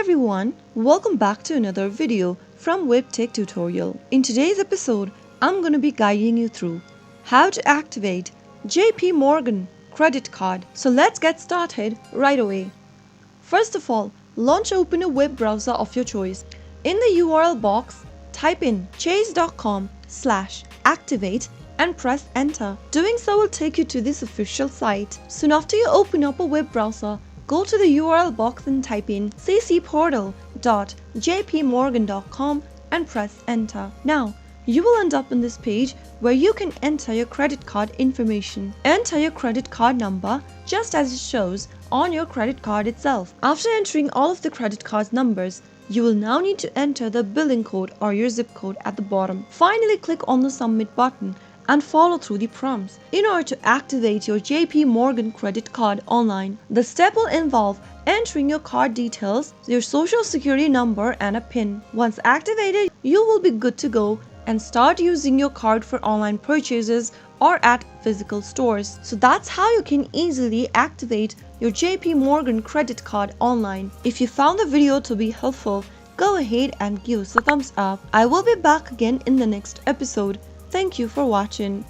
everyone, welcome back to another video from Webtech Tutorial. In today's episode, I'm going to be guiding you through how to activate JP Morgan credit card. So let's get started right away. First of all, open a web browser of your choice. In the URL box, type in chase.com/activate and press enter. Doing so will take you to this official site. Soon after you open up a web browser, go to the URL box and type in ccportal.jpmorgan.com and press enter. Now, you will end up on this page where you can enter your credit card information. Enter your credit card number just as it shows on your credit card itself. After entering all of the credit card numbers, you will now need to enter the billing code or your zip code at the bottom. Finally, click on the submit button and follow through the prompts in order to activate your JP Morgan credit card online. The step will involve entering your card details, your social security number and a PIN. Once activated, you will be good to go and start using your card for online purchases or at physical stores. So that's how you can easily activate your JP Morgan credit card online. If you found the video to be helpful, go ahead and give us a thumbs up. I will be back again in the next episode. Thank you for watching.